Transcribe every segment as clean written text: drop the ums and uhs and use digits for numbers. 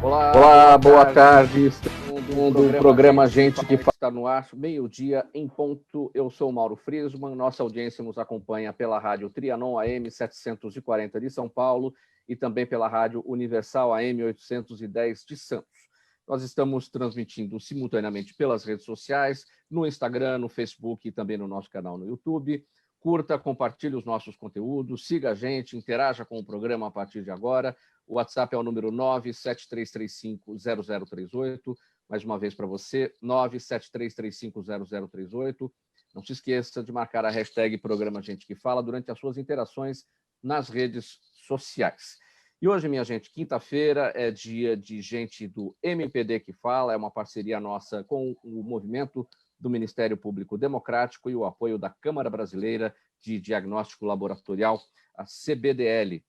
Olá, boa tarde. Estamos no programa Gente que Fala, está no ar, meio-dia em ponto. Eu sou o Mauro Friesman. Nossa audiência nos acompanha pela rádio Trianon AM 740 de São Paulo e também pela rádio Universal AM 810 de Santos. Nós estamos transmitindo simultaneamente pelas redes sociais, no Instagram, no Facebook e também no nosso canal no YouTube. Curta, compartilhe os nossos conteúdos, siga a gente, interaja com o programa a partir de agora. O WhatsApp é o número 973350038. Mais uma vez para você, 973350038. Não se esqueça de marcar a hashtag Programa Gente que Fala durante as suas interações nas redes sociais. E hoje, minha gente, quinta-feira é dia de gente do MPD que Fala, é uma parceria nossa com o movimento do Ministério Público Democrático e o apoio da Câmara Brasileira de Diagnóstico Laboratorial, a CBDL.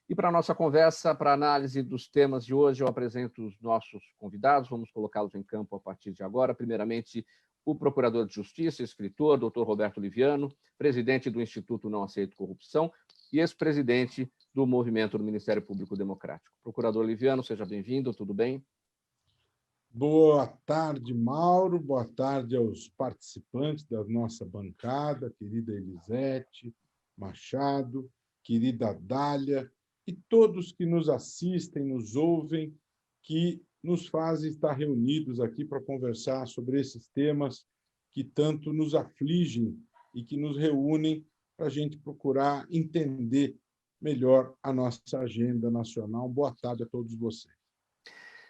E para a nossa conversa, para análise dos temas de hoje, eu apresento os nossos convidados, vamos colocá-los em campo a partir de agora. Primeiramente, o Procurador de Justiça, escritor, Dr. Roberto Liviano, presidente do Instituto Não Aceito Corrupção e ex-presidente do Movimento do Ministério Público Democrático. Procurador Liviano, seja bem-vindo, tudo bem? Boa tarde, Mauro. Boa tarde aos participantes da nossa bancada, querida Elisete Machado, querida Dália, e todos que nos assistem, nos ouvem, que nos fazem estar reunidos aqui para conversar sobre esses temas que tanto nos afligem e que nos reúnem para a gente procurar entender melhor a nossa agenda nacional. Boa tarde a todos vocês.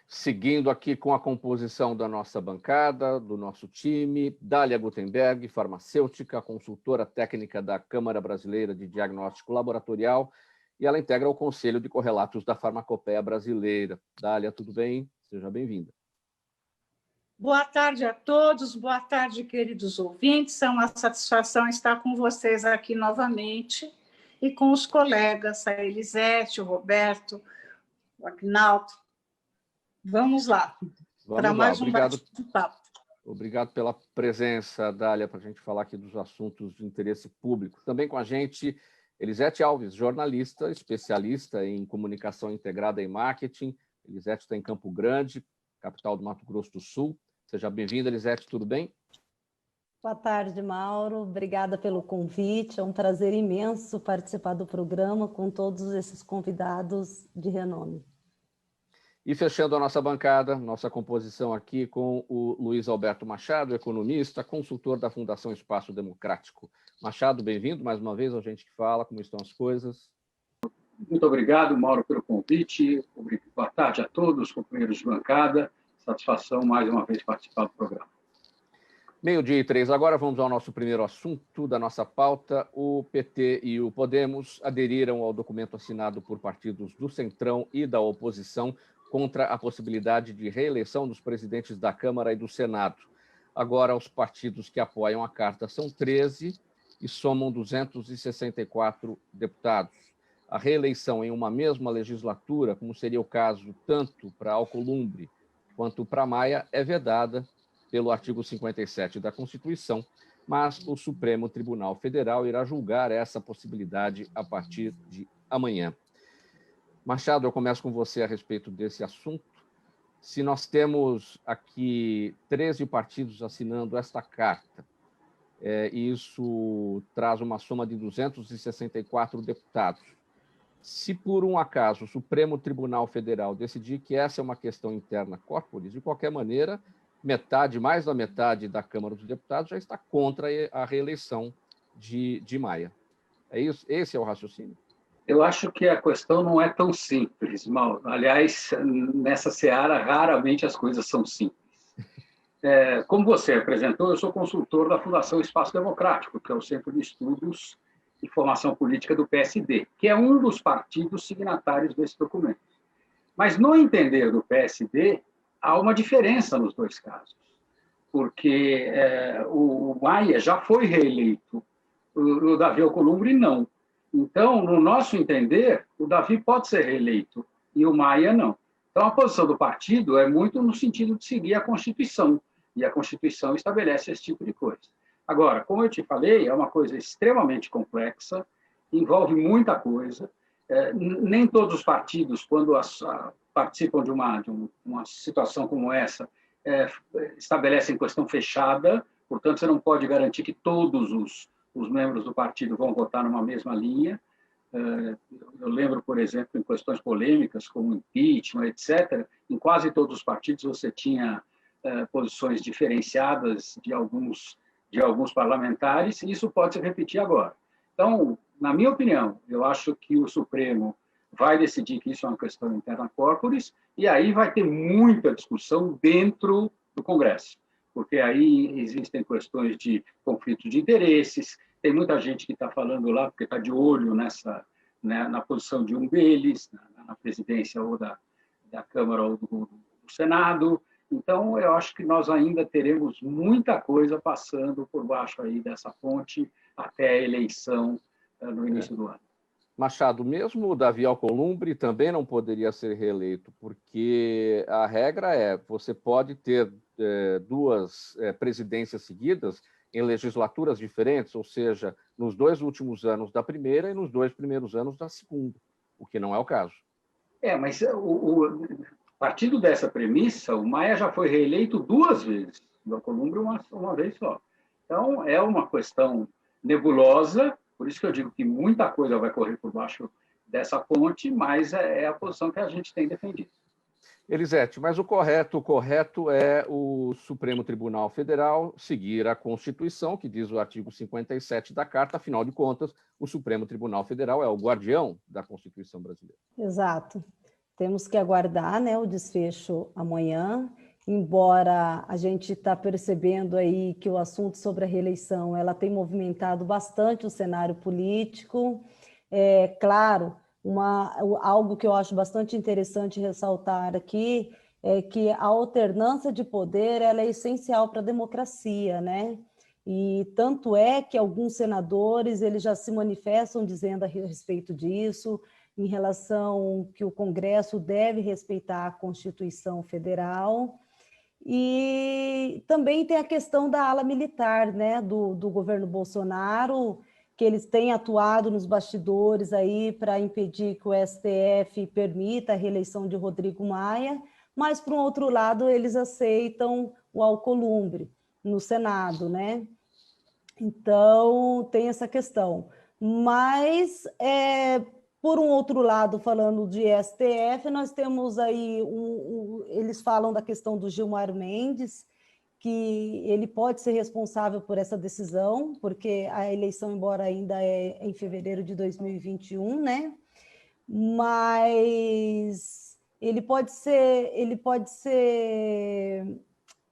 Seguindo aqui com a composição da nossa bancada, do nosso time, Dália Gutenberg, farmacêutica, consultora técnica da Câmara Brasileira de Diagnóstico Laboratorial, e ela integra o Conselho de Correlatos da Farmacopeia Brasileira. Dália, tudo bem? Seja bem-vinda. Boa tarde a todos, boa tarde, queridos ouvintes. É uma satisfação estar com vocês aqui novamente e com os colegas, a Elisete, o Roberto, o Agnaldo. Vamos lá, para mais um bate-papo. Obrigado pela presença, Dália, para a gente falar aqui dos assuntos de interesse público. Também com a gente, Elisete Alves, jornalista, especialista em comunicação integrada e marketing. Elisete está em Campo Grande, capital do Mato Grosso do Sul. Seja bem-vinda, Elisete, tudo bem? Boa tarde, Mauro. Obrigada pelo convite. É um prazer imenso participar do programa com todos esses convidados de renome. E fechando a nossa bancada, nossa composição aqui com o Luiz Alberto Machado, economista, consultor da Fundação Espaço Democrático. Machado, bem-vindo mais uma vez ao Gente que Fala, como estão as coisas? Muito obrigado, Mauro, pelo convite. Boa tarde a todos, companheiros de bancada. Satisfação mais uma vez participar do programa. 12:03. Agora vamos ao nosso primeiro assunto da nossa pauta. O PT e o Podemos aderiram ao documento assinado por partidos do Centrão e da oposição contra a possibilidade de reeleição dos presidentes da Câmara e do Senado. Agora, os partidos que apoiam a carta são 13 e somam 264 deputados. A reeleição em uma mesma legislatura, como seria o caso tanto para Alcolumbre quanto para Maia, é vedada pelo artigo 57 da Constituição, mas o Supremo Tribunal Federal irá julgar essa possibilidade a partir de amanhã. Machado, eu começo com você a respeito desse assunto. Se nós temos aqui 13 partidos assinando esta carta, isso traz uma soma de 264 deputados. Se por um acaso o Supremo Tribunal Federal decidir que essa é uma questão interna corporis, de qualquer maneira, mais da metade da Câmara dos Deputados já está contra a reeleição de Maia. É isso? Esse é o raciocínio? Eu acho que a questão não é tão simples, Mauro. Aliás, nessa seara, raramente as coisas são simples. Como você apresentou, eu sou consultor da Fundação Espaço Democrático, que é o Centro de Estudos e Formação Política do PSD, que é um dos partidos signatários desse documento. Mas, no entender do PSD, há uma diferença nos dois casos, porque o Maia já foi reeleito, o Davi Alcolumbre não. Então, no nosso entender, o Davi pode ser reeleito e o Maia não. Então, a posição do partido é muito no sentido de seguir a Constituição, e a Constituição estabelece esse tipo de coisa. Agora, como eu te falei, é uma coisa extremamente complexa, envolve muita coisa. Nem todos os partidos, quando participam de uma situação como essa estabelecem questão fechada, portanto, você não pode garantir que todos os membros do partido vão votar numa mesma linha. Eu lembro, por exemplo, em questões polêmicas, como impeachment, etc., em quase todos os partidos você tinha posições diferenciadas de alguns parlamentares, e isso pode se repetir agora. Então, na minha opinião, eu acho que o Supremo vai decidir que isso é uma questão interna corporis, e aí vai ter muita discussão dentro do Congresso, porque aí existem questões de conflito de interesses, tem muita gente que está falando lá, porque está de olho na posição de um deles, na presidência ou da Câmara ou do Senado. Então, eu acho que nós ainda teremos muita coisa passando por baixo aí dessa ponte até a eleição no início do ano. Machado, mesmo o Davi Alcolumbre também não poderia ser reeleito, porque a regra é você pode ter duas presidências seguidas em legislaturas diferentes, ou seja, nos 2 últimos anos da primeira e nos 2 primeiros anos da segunda, o que não é o caso. Mas partindo dessa premissa, o Maia já foi reeleito 2 vezes, o Alcolumbre uma vez só. Então, é uma questão nebulosa, por isso que eu digo que muita coisa vai correr por baixo dessa ponte, mas é a posição que a gente tem defendido. Elisete, mas o correto é o Supremo Tribunal Federal seguir a Constituição, que diz o artigo 57 da Carta, afinal de contas, o Supremo Tribunal Federal é o guardião da Constituição brasileira. Exato. Temos que aguardar, né, o desfecho amanhã, embora a gente está percebendo aí que o assunto sobre a reeleição ela tem movimentado bastante o cenário político. Claro, algo que eu acho bastante interessante ressaltar aqui é que a alternância de poder ela é essencial para a democracia, né? E tanto é que alguns senadores eles já se manifestam dizendo a respeito disso, em relação que o Congresso deve respeitar a Constituição Federal. E também tem a questão da ala militar, né, do governo Bolsonaro, que eles têm atuado nos bastidores aí para impedir que o STF permita a reeleição de Rodrigo Maia, mas, por um outro lado, eles aceitam o Alcolumbre no Senado, né? Então, tem essa questão. Mas, por um outro lado, falando de STF, nós temos aí, eles falam da questão do Gilmar Mendes, que ele pode ser responsável por essa decisão, porque a eleição, embora ainda é em fevereiro de 2021, né? Mas ele pode ser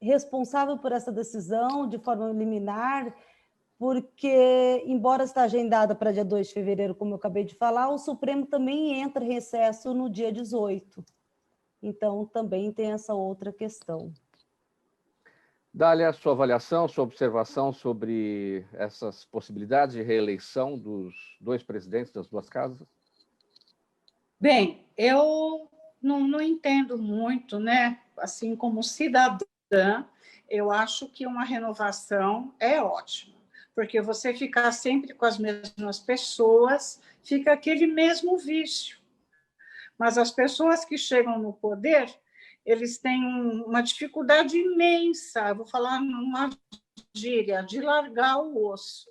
responsável por essa decisão de forma liminar, porque, embora está agendada para dia 2 de fevereiro, como eu acabei de falar, o Supremo também entra em recesso no dia 18. Então, também tem essa outra questão. Dália, sua avaliação, sua observação sobre essas possibilidades de reeleição dos 2 presidentes das 2 casas? Bem, eu não entendo muito, né? Assim, como cidadã, eu acho que uma renovação é ótima, porque você ficar sempre com as mesmas pessoas, fica aquele mesmo vício. Mas as pessoas que chegam no poder, eles têm uma dificuldade imensa, vou falar numa gíria, de largar o osso.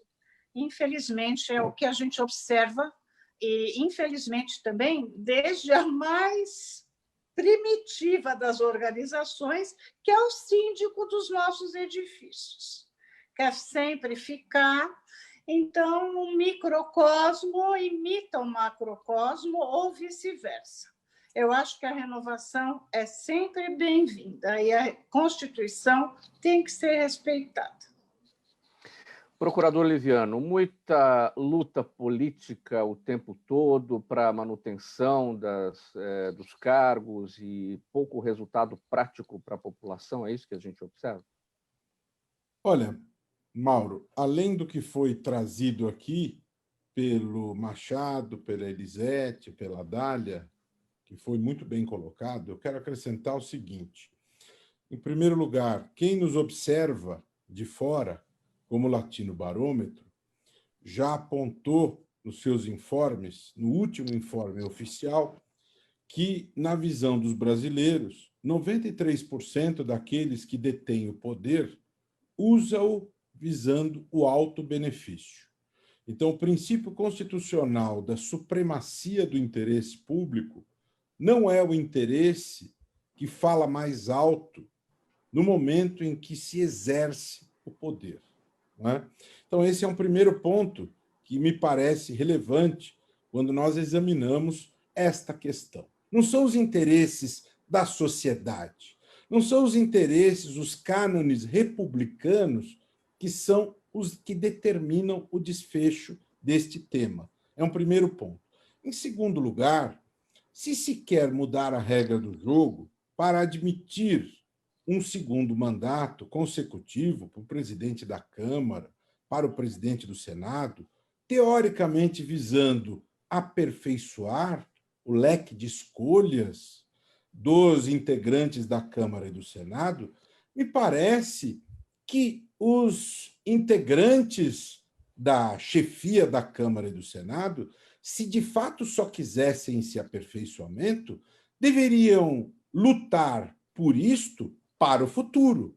Infelizmente, é o que a gente observa, e, infelizmente, também, desde a mais primitiva das organizações, que é o síndico dos nossos edifícios. Quer sempre ficar. Então, um microcosmo imita o macrocosmo ou vice-versa. Eu acho que a renovação é sempre bem-vinda e a Constituição tem que ser respeitada. Procurador Liviano, muita luta política o tempo todo para a manutenção dos cargos e pouco resultado prático para a população, é isso que a gente observa? Olha, Mauro, além do que foi trazido aqui pelo Machado, pela Elisete, pela Dália, que foi muito bem colocado, eu quero acrescentar o seguinte. Em primeiro lugar, quem nos observa de fora, como Latino Barômetro, já apontou nos seus informes, no último informe oficial, que, na visão dos brasileiros, 93% daqueles que detêm o poder usa-o visando o alto benefício. Então, o princípio constitucional da supremacia do interesse público não é o interesse que fala mais alto no momento em que se exerce o poder. Não é? Então, esse é um primeiro ponto que me parece relevante quando nós examinamos esta questão. Não são os interesses da sociedade, não são os interesses, os cânones republicanos que são os que determinam o desfecho deste tema. É um primeiro ponto. Em segundo lugar, se quer mudar a regra do jogo para admitir um segundo mandato consecutivo para o presidente da Câmara, para o presidente do Senado, teoricamente visando aperfeiçoar o leque de escolhas dos integrantes da Câmara e do Senado, me parece que os integrantes da chefia da Câmara e do Senado, se de fato só quisessem esse aperfeiçoamento, deveriam lutar por isto para o futuro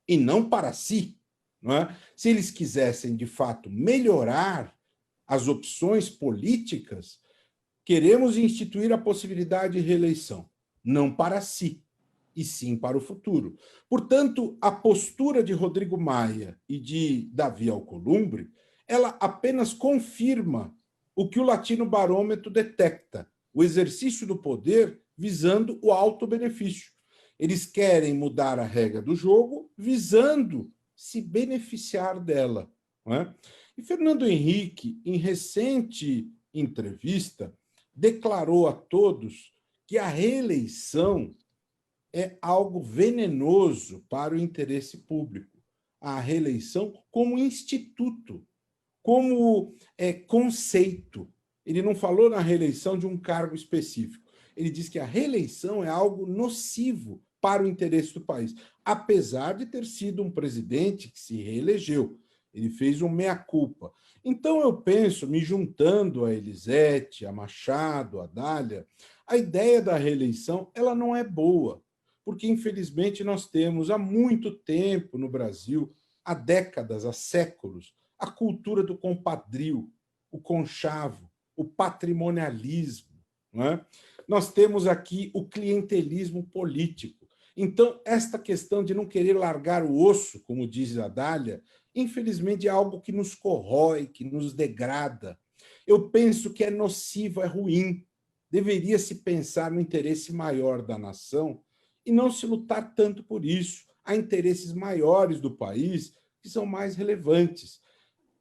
e não para si. Não é? Se eles quisessem, de fato, melhorar as opções políticas, queremos instituir a possibilidade de reeleição, não para si, e sim para o futuro. Portanto, a postura de Rodrigo Maia e de Davi Alcolumbre, ela apenas confirma o que o Latino Barômetro detecta, o exercício do poder visando o alto benefício. Eles querem mudar a regra do jogo visando se beneficiar dela. Não é? E Fernando Henrique, em recente entrevista, declarou a todos que a reeleição é algo venenoso para o interesse público. A reeleição como instituto, como conceito. Ele não falou na reeleição de um cargo específico. Ele diz que a reeleição é algo nocivo para o interesse do país, apesar de ter sido um presidente que se reelegeu. Ele fez um meia-culpa. Então, eu penso, me juntando a Elisete, a Machado, a Dália, a ideia da reeleição ela não é boa, porque, infelizmente, nós temos há muito tempo no Brasil, há décadas, há séculos, a cultura do compadrio, o conchavo, o patrimonialismo. Não é? Nós temos aqui o clientelismo político. Então, esta questão de não querer largar o osso, como diz a Dália, infelizmente é algo que nos corrói, que nos degrada. Eu penso que é nocivo, é ruim. Deveria se pensar no interesse maior da nação e não se lutar tanto por isso. Há interesses maiores do país que são mais relevantes.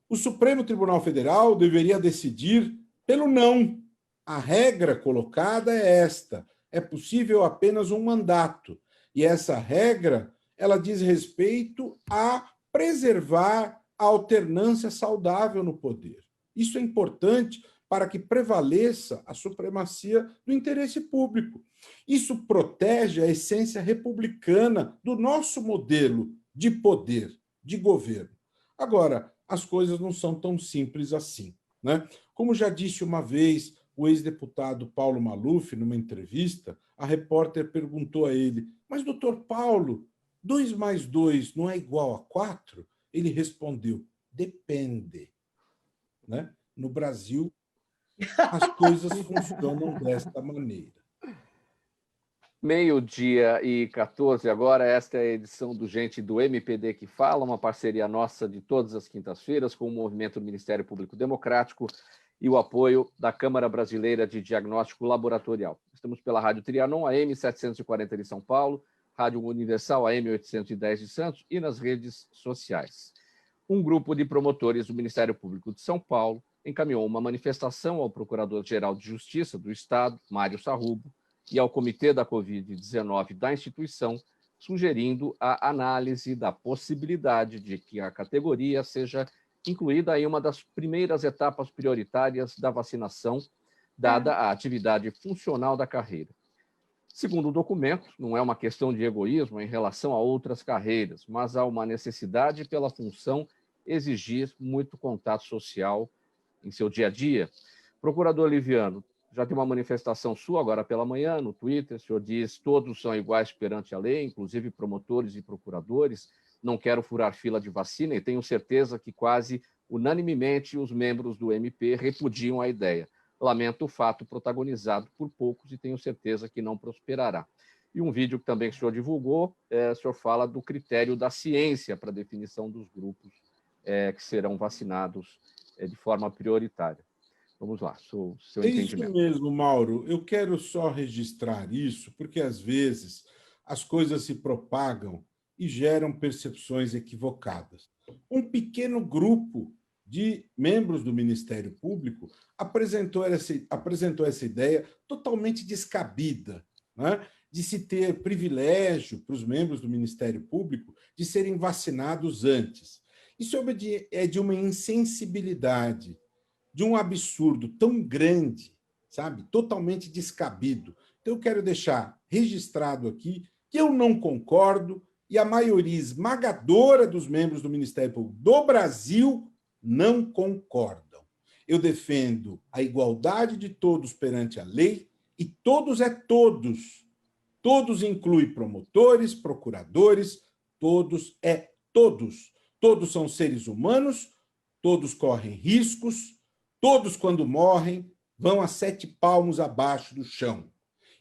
O Supremo Tribunal Federal deveria decidir pelo não. A regra colocada é esta: é possível apenas um mandato. E essa regra, ela diz respeito a preservar a alternância saudável no poder. Isso é importante para que prevaleça a supremacia do interesse público. Isso protege a essência republicana do nosso modelo de poder, de governo. Agora, as coisas não são tão simples assim, né? Como já disse uma vez o ex-deputado Paulo Maluf, numa entrevista, a repórter perguntou a ele: mas, doutor Paulo, 2 mais 2 não é igual a 4? Ele respondeu: depende. Né? No Brasil, as coisas funcionam desta maneira. 12h14 agora, esta é a edição do Gente do MPD que Fala, uma parceria nossa de todas as quintas-feiras com o Movimento do Ministério Público Democrático e o apoio da Câmara Brasileira de Diagnóstico Laboratorial. Estamos pela Rádio Trianon, AM 740 de São Paulo, Rádio Universal, AM 810 de Santos e nas redes sociais. Um grupo de promotores do Ministério Público de São Paulo encaminhou uma manifestação ao Procurador-Geral de Justiça do Estado, Mário Sarrubo, e ao Comitê da Covid-19 da instituição, sugerindo a análise da possibilidade de que a categoria seja incluída em uma das primeiras etapas prioritárias da vacinação, dada a atividade funcional da carreira. Segundo o documento, não é uma questão de egoísmo em relação a outras carreiras, mas há uma necessidade pela função exigir muito contato social em seu dia a dia. Procurador Liviano, Já tem uma manifestação sua agora pela manhã no Twitter, o senhor diz todos são iguais perante a lei, inclusive promotores e procuradores, não quero furar fila de vacina e tenho certeza que quase unanimemente os membros do MP repudiam a ideia. Lamento o fato protagonizado por poucos e tenho certeza que não prosperará. E um vídeo que também o senhor divulgou, o senhor fala do critério da ciência para a definição dos grupos que serão vacinados de forma prioritária. Vamos lá, seu entendimento. É isso mesmo, Mauro. Eu quero só registrar isso, porque às vezes as coisas se propagam e geram percepções equivocadas. Um pequeno grupo de membros do Ministério Público apresentou essa ideia totalmente descabida, né? De se ter privilégio para os membros do Ministério Público de serem vacinados antes. Isso é de uma insensibilidade, de um absurdo tão grande, sabe? Totalmente descabido. Então, eu quero deixar registrado aqui que eu não concordo e a maioria esmagadora dos membros do Ministério Público do Brasil não concordam. Eu defendo a igualdade de todos perante a lei e todos é todos. Todos inclui promotores, procuradores, todos é todos. Todos são seres humanos, todos correm riscos, todos, quando morrem, vão a 7 palmos abaixo do chão.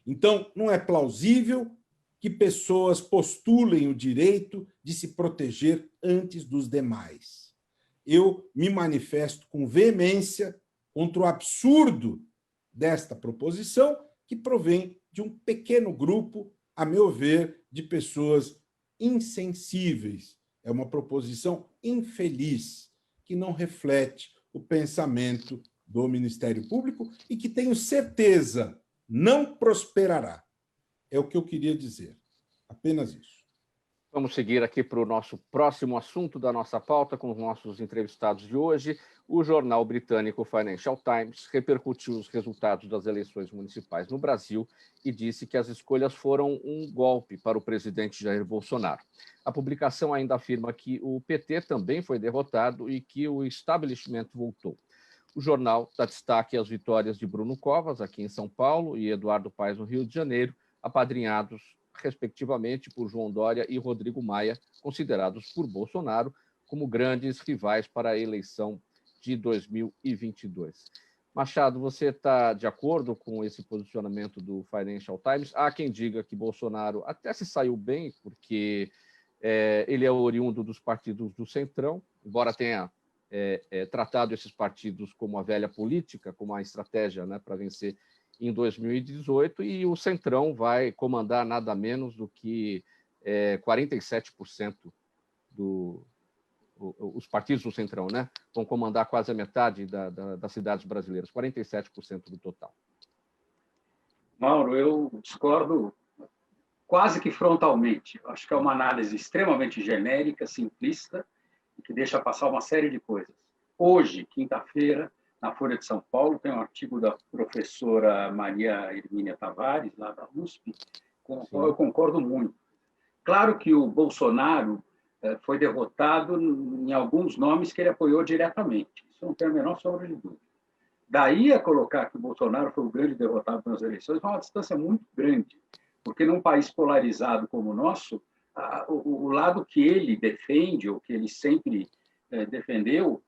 Então, não é plausível que pessoas postulem o direito de se proteger antes dos demais. Eu me manifesto com veemência contra o absurdo desta proposição, que provém de um pequeno grupo, a meu ver, de pessoas insensíveis. É uma proposição infeliz, que não reflete o pensamento do Ministério Público e que, tenho certeza, não prosperará. É o que eu queria dizer. Apenas isso. Vamos seguir aqui para o nosso próximo assunto da nossa pauta com os nossos entrevistados de hoje. O jornal britânico Financial Times repercutiu os resultados das eleições municipais no Brasil e disse que as escolhas foram um golpe para o presidente Jair Bolsonaro. A publicação ainda afirma que o PT também foi derrotado e que o establishment voltou. O jornal dá destaque às vitórias de Bruno Covas, aqui em São Paulo, e Eduardo Paes, no Rio de Janeiro, apadrinhados respectivamente por João Dória e Rodrigo Maia, considerados por Bolsonaro como grandes rivais para a eleição de 2022. Machado, você está de acordo com esse posicionamento do Financial Times? Há quem diga que Bolsonaro até se saiu bem, porque ele é oriundo dos partidos do Centrão, embora tenha tratado esses partidos como a velha política, como a estratégia, né, para vencer em 2018, e o Centrão vai comandar nada menos do que 47% os partidos do Centrão, né? Vão comandar quase a metade das cidades brasileiras, 47% do total. Mauro, eu discordo quase que frontalmente. Acho que é uma análise extremamente genérica, simplista, e que deixa passar uma série de coisas. Hoje, quinta-feira, na Folha de São Paulo, tem um artigo da professora Maria Hermínia Tavares, lá da USP, com o qual eu concordo muito. Claro que o Bolsonaro foi derrotado em alguns nomes que ele apoiou diretamente. Isso não tem a menor sombra de dúvida. Daí a colocar que o Bolsonaro foi o grande derrotado nas eleições é uma distância muito grande, porque num país polarizado como o nosso, o lado que ele defende, ou que ele sempre defendeu,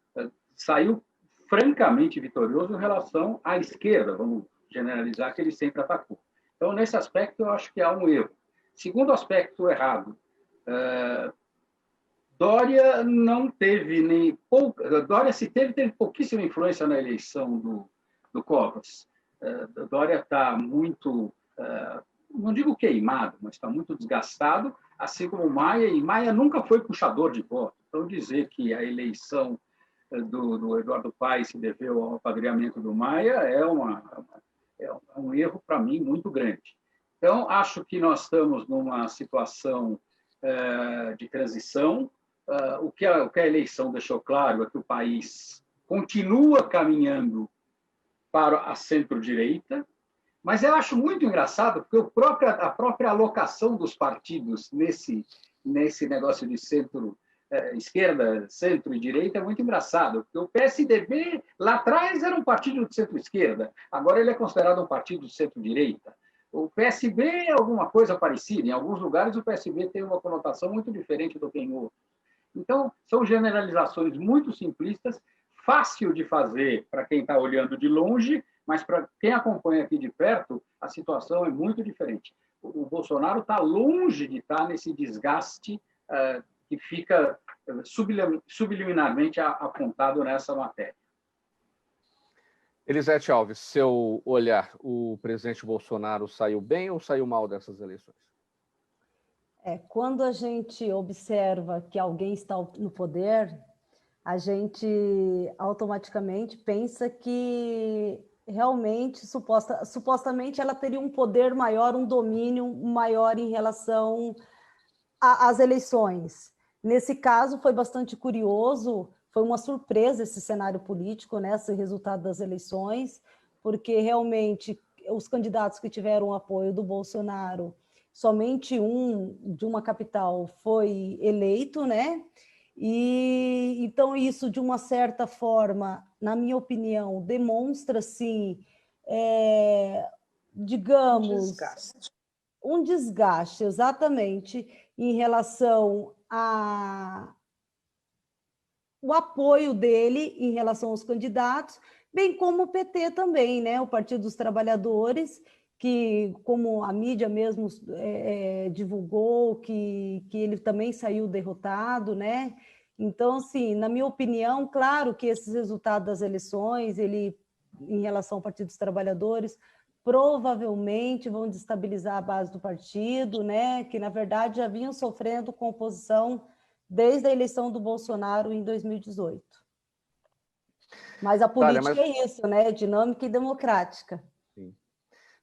saiu francamente vitorioso em relação à esquerda, vamos generalizar, que ele sempre atacou. Então, nesse aspecto, eu acho que há um erro. Segundo aspecto errado, Dória não teve nem pouca... Dória, se teve pouquíssima influência na eleição do Covas. Dória está muito, não digo queimado, mas está muito desgastado, assim como Maia, e Maia nunca foi puxador de voto. Então, dizer que a eleição do Eduardo Paes se deveu ao apadrinhamento do Maia é um erro, para mim, muito grande. Então, acho que nós estamos numa situação de transição. O que a eleição deixou claro é que o país continua caminhando para a centro-direita, mas eu acho muito engraçado, porque a própria alocação dos partidos nesse negócio de esquerda, centro e direita é muito engraçado, porque o PSDB, lá atrás, era um partido de centro-esquerda, agora ele é considerado um partido de centro-direita. O PSB é alguma coisa parecida, em alguns lugares o PSB tem uma conotação muito diferente do que em outros. Então, são generalizações muito simplistas, fácil de fazer para quem está olhando de longe, mas para quem acompanha aqui de perto, a situação é muito diferente. O Bolsonaro está longe de estar nesse desgaste que fica subliminarmente apontado nessa matéria. Elisete Alves, seu olhar, o presidente Bolsonaro saiu bem ou saiu mal dessas eleições? Quando a gente observa que alguém está no poder, a gente automaticamente pensa que realmente, supostamente, ela teria um poder maior, um domínio maior em relação às eleições. Nesse caso, foi bastante curioso, foi uma surpresa esse cenário político, né, esse resultado das eleições, porque realmente os candidatos que tiveram apoio do Bolsonaro, somente um de uma capital foi eleito, né? E então isso, de uma certa forma, na minha opinião, demonstra, sim, digamos, um desgaste, exatamente, em relação o apoio dele em relação aos candidatos, bem como o PT também, né? O Partido dos Trabalhadores, que, como a mídia mesmo divulgou, que ele também saiu derrotado, né? Então, assim, na minha opinião, claro que esses resultados das eleições, em relação ao Partido dos Trabalhadores, provavelmente vão destabilizar a base do partido, né? Que, na verdade, já vinham sofrendo com oposição desde a eleição do Bolsonaro em 2018. Mas a política é isso, né? Dinâmica e democrática. Sim.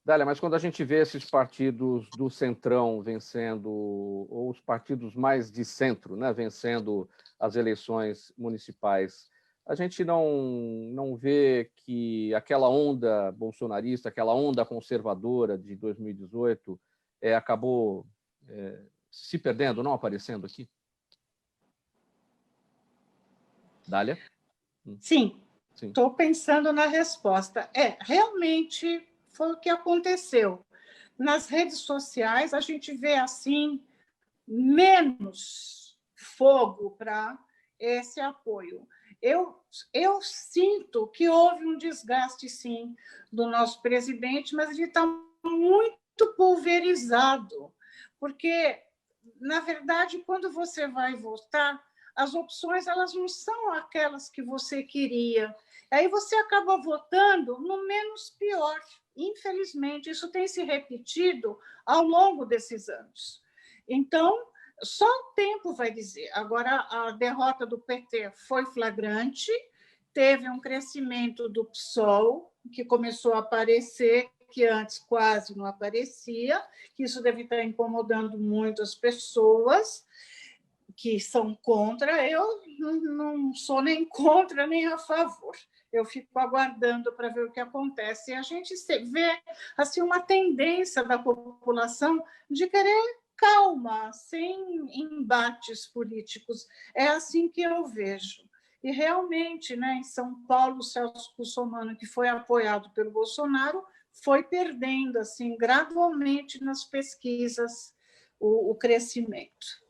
Dália, mas quando a gente vê esses partidos do centrão vencendo, ou os partidos mais de centro, né, vencendo as eleições municipais, a gente não vê que aquela onda bolsonarista, aquela onda conservadora de 2018 acabou se perdendo, não aparecendo aqui? Dália? Sim, estou pensando na resposta. Realmente foi o que aconteceu. Nas redes sociais, a gente vê, assim, menos fogo para esse apoio. Eu sinto que houve um desgaste, sim, do nosso presidente, mas ele está muito pulverizado, porque, na verdade, quando você vai votar, as opções elas não são aquelas que você queria. Aí você acaba votando no menos pior. Infelizmente, isso tem se repetido ao longo desses anos. Então, só o tempo vai dizer. Agora, a derrota do PT foi flagrante, teve um crescimento do PSOL, que começou a aparecer, que antes quase não aparecia, que isso deve estar incomodando muito as pessoas que são contra. Eu não sou nem contra nem a favor. Eu fico aguardando para ver o que acontece. E a gente vê assim, uma tendência da população de querer calma, sem embates políticos. É assim que eu vejo. E realmente, né, em São Paulo, o Celso Russomano, que foi apoiado pelo Bolsonaro, foi perdendo assim, gradualmente nas pesquisas o crescimento.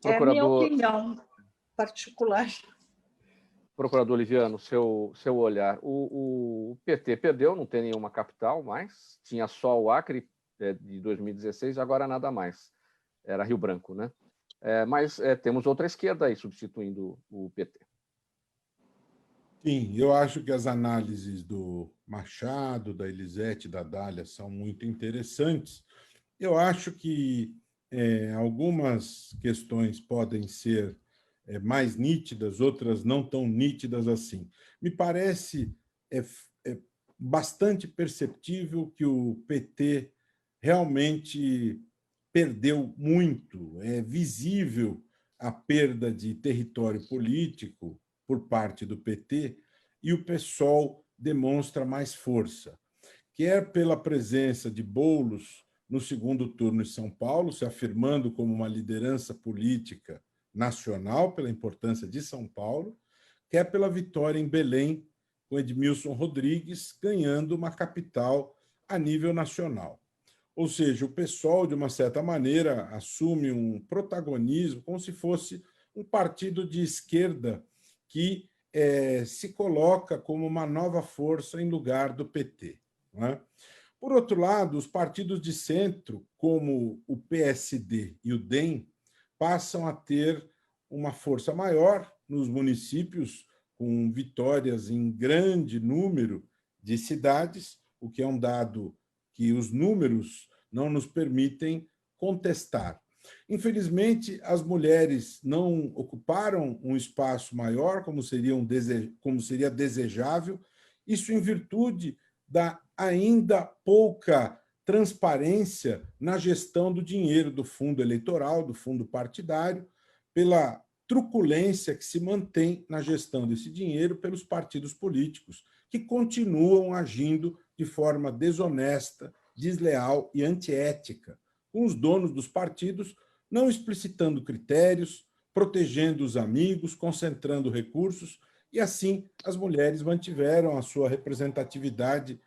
É a minha opinião particular. Procurador Liviano, seu olhar. O PT perdeu, não tem nenhuma capital mais, tinha só o Acre de 2016, agora nada mais. Era Rio Branco, né? Mas temos outra esquerda aí substituindo o PT. Sim, eu acho que as análises do Machado, da Elisete, da Dália são muito interessantes. Eu acho que algumas questões podem ser mais nítidas, outras não tão nítidas assim. Me parece bastante perceptível que o PT realmente perdeu muito. É visível a perda de território político por parte do PT e o PSOL demonstra mais força, quer pela presença de Boulos no segundo turno em São Paulo, se afirmando como uma liderança política nacional, pela importância de São Paulo, quer pela vitória em Belém, com Edmilson Rodrigues ganhando uma capital a nível nacional. Ou seja, o PSOL, de uma certa maneira, assume um protagonismo como se fosse um partido de esquerda que se coloca como uma nova força em lugar do PT. Não é? Por outro lado, os partidos de centro, como o PSD e o DEM, passam a ter uma força maior nos municípios, com vitórias em grande número de cidades, o que é um dado que os números não nos permitem contestar. Infelizmente, as mulheres não ocuparam um espaço maior, como seria desejável, isso em virtude da ainda pouca transparência na gestão do dinheiro do fundo eleitoral, do fundo partidário, pela truculência que se mantém na gestão desse dinheiro pelos partidos políticos, que continuam agindo de forma desonesta, desleal e antiética, com os donos dos partidos não explicitando critérios, protegendo os amigos, concentrando recursos, e assim as mulheres mantiveram a sua representatividade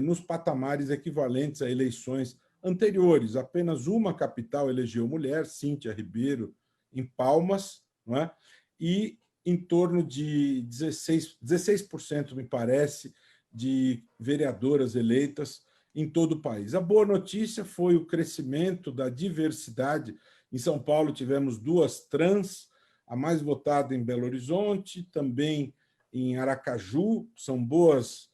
nos patamares equivalentes a eleições anteriores. Apenas uma capital elegeu mulher, Cíntia Ribeiro, em Palmas, não é? E em torno de 16%, me parece, de vereadoras eleitas em todo o país. A boa notícia foi o crescimento da diversidade. Em São Paulo tivemos 2 trans, a mais votada em Belo Horizonte, também em Aracaju, são boas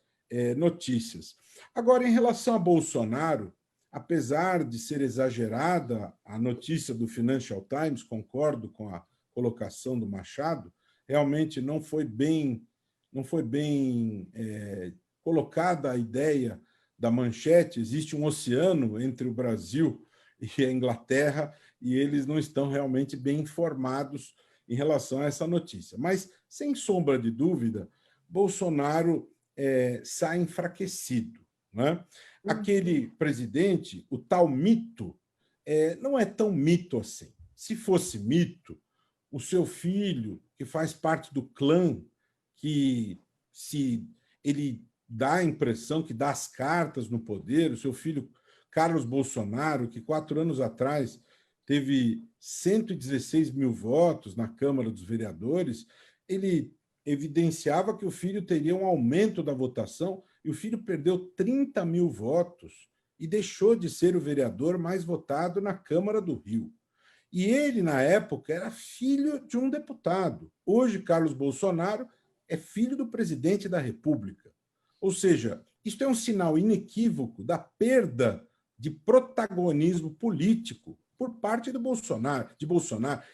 notícias. Agora, em relação a Bolsonaro, apesar de ser exagerada a notícia do Financial Times, concordo com a colocação do Machado, realmente não foi bem colocada a ideia da manchete. Existe um oceano entre o Brasil e a Inglaterra e eles não estão realmente bem informados em relação a essa notícia. Mas, sem sombra de dúvida, Bolsonaro sai enfraquecido. Né? Aquele presidente, o tal mito, não é tão mito assim. Se fosse mito, o seu filho, que faz parte do clã, que ele dá a impressão que dá as cartas no poder, o seu filho Carlos Bolsonaro, que 4 anos atrás teve 116 mil votos na Câmara dos Vereadores, ele evidenciava que o filho teria um aumento da votação e o filho perdeu 30 mil votos e deixou de ser o vereador mais votado na Câmara do Rio. E ele, na época, era filho de um deputado. Hoje, Carlos Bolsonaro é filho do presidente da República. Ou seja, isto é um sinal inequívoco da perda de protagonismo político por parte de Bolsonaro.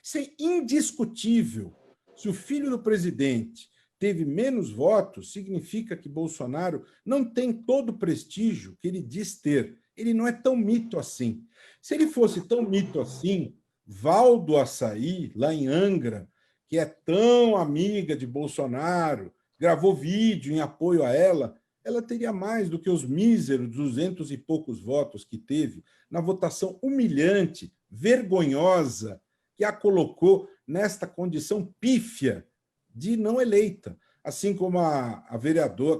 Isso é indiscutível. Se o filho do presidente teve menos votos, significa que Bolsonaro não tem todo o prestígio que ele diz ter. Ele não é tão mito assim. Se ele fosse tão mito assim, Valdo Açaí, lá em Angra, que é tão amiga de Bolsonaro, gravou vídeo em apoio a ela teria mais do que os míseros 200 e poucos votos que teve na votação humilhante, vergonhosa, que a colocou nesta condição pífia de não eleita, assim como a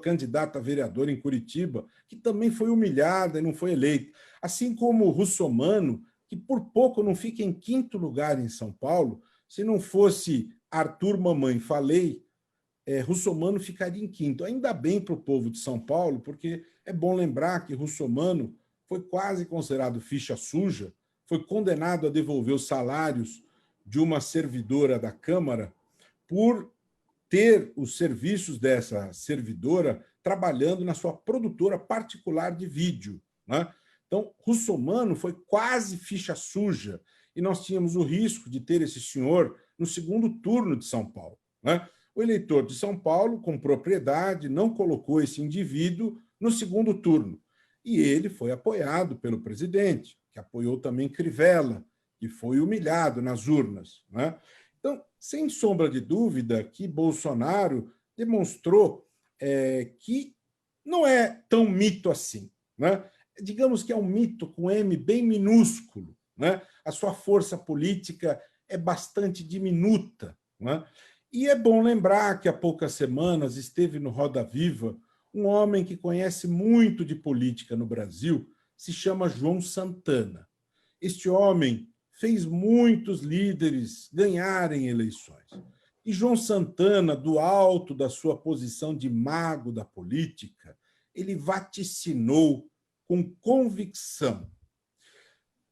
candidata a vereadora em Curitiba, que também foi humilhada e não foi eleita, assim como o Russomano, que por pouco não fica em 5º lugar em São Paulo. Se não fosse Arthur Mamãe Falei, Russomano ficaria em 5º. Ainda bem para o povo de São Paulo, porque é bom lembrar que Russomano foi quase considerado ficha suja, foi condenado a devolver os salários de uma servidora da Câmara por ter os serviços dessa servidora trabalhando na sua produtora particular de vídeo. Né? Então, Russomano foi quase ficha suja e nós tínhamos o risco de ter esse senhor no 2º turno de São Paulo. Né? O eleitor de São Paulo, com propriedade, não colocou esse indivíduo no 2º turno. E ele foi apoiado pelo presidente, que apoiou também Crivella, que foi humilhado nas urnas. Né? Então, sem sombra de dúvida, que Bolsonaro demonstrou que não é tão mito assim. Né? Digamos que é um mito com M bem minúsculo. Né? A sua força política é bastante diminuta, não é? E é bom lembrar que há poucas semanas esteve no Roda Viva um homem que conhece muito de política no Brasil, se chama João Santana. Este homem fez muitos líderes ganharem eleições. E João Santana, do alto da sua posição de mago da política, ele vaticinou com convicção: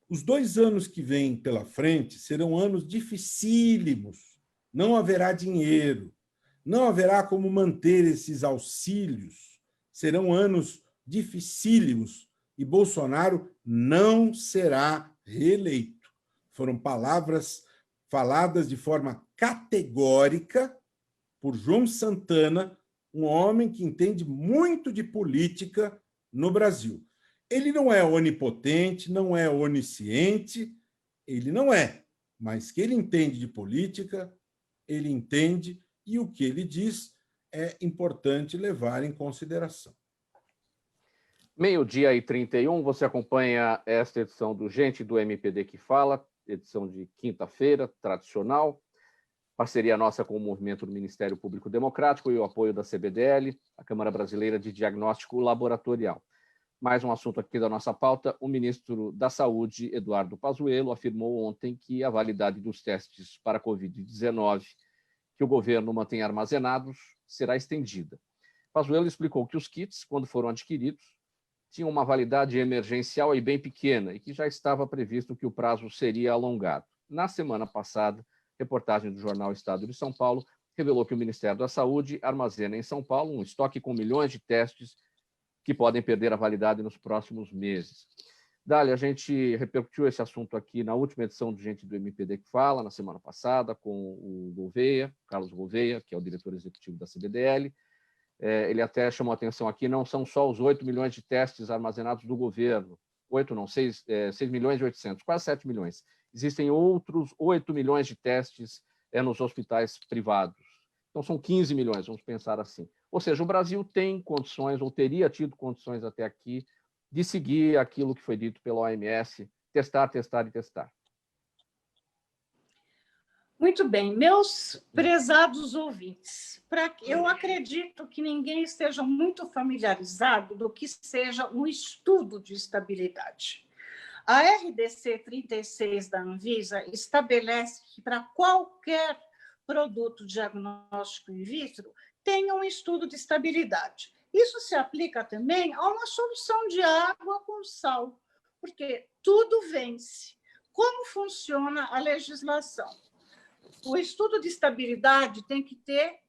os 2 anos que vêm pela frente serão anos dificílimos, não haverá dinheiro, não haverá como manter esses auxílios, serão anos dificílimos e Bolsonaro não será reeleito. Foram palavras faladas de forma categórica por João Santana, um homem que entende muito de política no Brasil. Ele não é onipotente, não é onisciente, ele não é, mas que ele entende de política, ele entende, e o que ele diz é importante levar em consideração. 12h31, você acompanha esta edição do Gente do MPD que Fala, edição de quinta-feira, tradicional, parceria nossa com o Movimento do Ministério Público Democrático e o apoio da CBDL, a Câmara Brasileira de Diagnóstico Laboratorial. Mais um assunto aqui da nossa pauta: o ministro da Saúde, Eduardo Pazuello, afirmou ontem que a validade dos testes para a Covid-19 que o governo mantém armazenados será estendida. Pazuello explicou que os kits, quando foram adquiridos, tinham uma validade emergencial e bem pequena e que já estava previsto que o prazo seria alongado. Na semana passada, reportagem do jornal Estado de São Paulo revelou que o Ministério da Saúde armazena em São Paulo um estoque com milhões de testes que podem perder a validade nos próximos meses. Dália, a gente repercutiu esse assunto aqui na última edição do Gente do MPD que Fala, na semana passada, com o Gouveia, Carlos Gouveia, que é o diretor executivo da CBDL. Ele até chamou a atenção aqui: não são só os 8 milhões de testes armazenados do governo, 6 milhões e 800, quase 7 milhões. Existem outros 8 milhões de testes nos hospitais privados. Então, são 15 milhões, vamos pensar assim. Ou seja, o Brasil tem condições, ou teria tido condições até aqui, de seguir aquilo que foi dito pela OMS: testar, testar e testar. Muito bem, meus prezados ouvintes, eu acredito que ninguém esteja muito familiarizado do que seja um estudo de estabilidade. A RDC 36 da Anvisa estabelece que para qualquer produto diagnóstico in vitro tenha um estudo de estabilidade. Isso se aplica também a uma solução de água com sal, porque tudo vence. Como funciona a legislação? O estudo de estabilidade tem que ter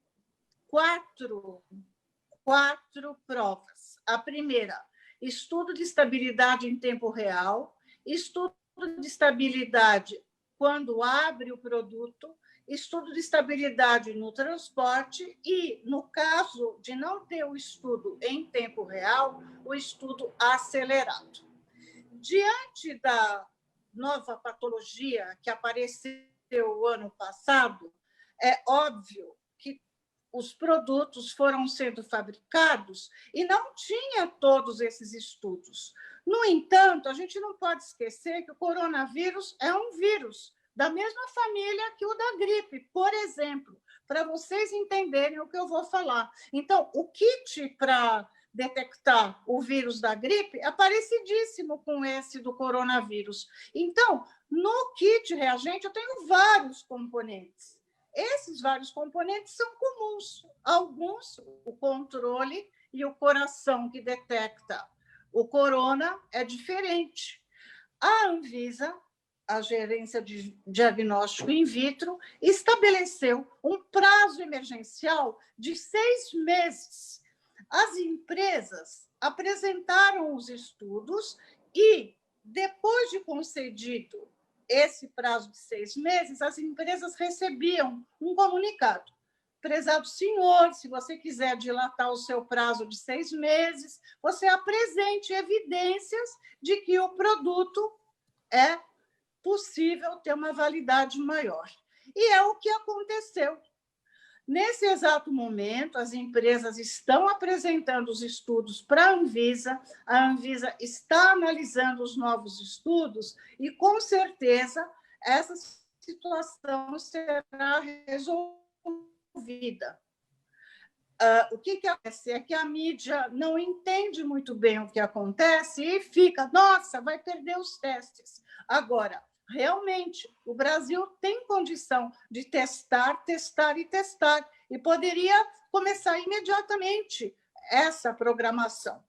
quatro provas. A primeira, estudo de estabilidade em tempo real, estudo de estabilidade quando abre o produto, estudo de estabilidade no transporte e, no caso de não ter o estudo em tempo real, o estudo acelerado. Diante da nova patologia que apareceu o ano passado, é óbvio que os produtos foram sendo fabricados e não tinha todos esses estudos. No entanto, a gente não pode esquecer que o coronavírus é um vírus da mesma família que o da gripe, por exemplo, para vocês entenderem o que eu vou falar. Então, o kit para detectar o vírus da gripe é parecidíssimo com esse do coronavírus. Então, no kit reagente, eu tenho vários componentes. Esses vários componentes são comuns. Alguns, o controle e o coração que detecta o corona é diferente. A Anvisa, a Gerência de Diagnóstico in Vitro, estabeleceu um prazo emergencial de 6 meses. As empresas apresentaram os estudos e, depois de concedido esse prazo de 6 meses, as empresas recebiam um comunicado: prezado senhor, se você quiser dilatar o seu prazo de 6 meses, você apresente evidências de que o produto é possível ter uma validade maior. E é o que aconteceu. Nesse exato momento, as empresas estão apresentando os estudos para a Anvisa está analisando os novos estudos e, com certeza, essas situação será resolvida. O que acontece é que a mídia não entende muito bem o que acontece e fica, nossa, vai perder os testes. Agora, realmente, o Brasil tem condição de testar, testar e testar, e poderia começar imediatamente essa programação.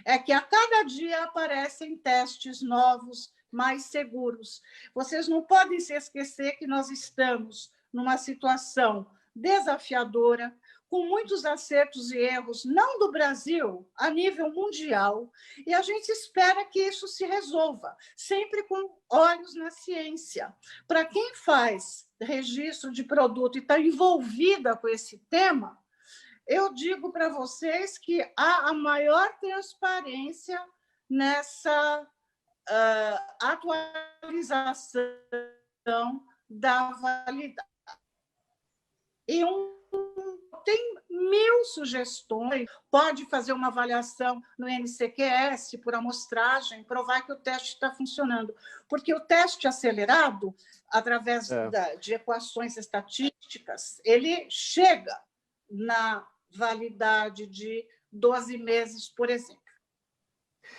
É que a cada dia aparecem testes novos, mais seguros. Vocês não podem se esquecer que nós estamos numa situação desafiadora, com muitos acertos e erros, não do Brasil, a nível mundial, e a gente espera que isso se resolva, sempre com olhos na ciência. Para quem faz registro de produto e está envolvida com esse tema, eu digo para vocês que há a maior transparência nessa atualização da validade. E tem 1000 sugestões, pode fazer uma avaliação no NCQS por amostragem, provar que o teste está funcionando. Porque o teste acelerado, através de equações estatísticas, ele chega na validade de 12 meses, por exemplo.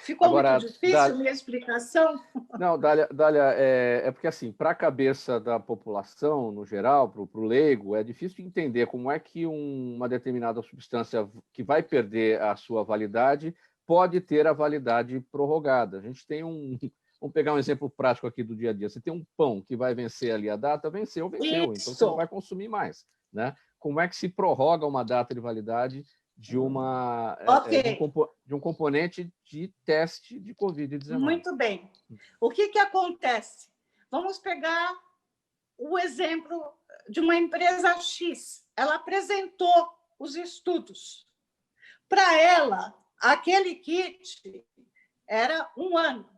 Ficou Agora, muito difícil minha explicação? Não, Dália, é porque, assim, para a cabeça da população, no geral, para o leigo, é difícil de entender como é que uma determinada substância que vai perder a sua validade pode ter a validade prorrogada. A gente tem Vamos pegar um exemplo prático aqui do dia a dia. Você tem um pão que vai vencer ali a data, venceu. Isso. Então você não vai consumir mais, né? Como é que se prorroga uma data de validade de um componente de teste de Covid-19? Muito bem. O que acontece? Vamos pegar o exemplo de uma empresa X. Ela apresentou os estudos. Para ela, aquele kit era 1 ano.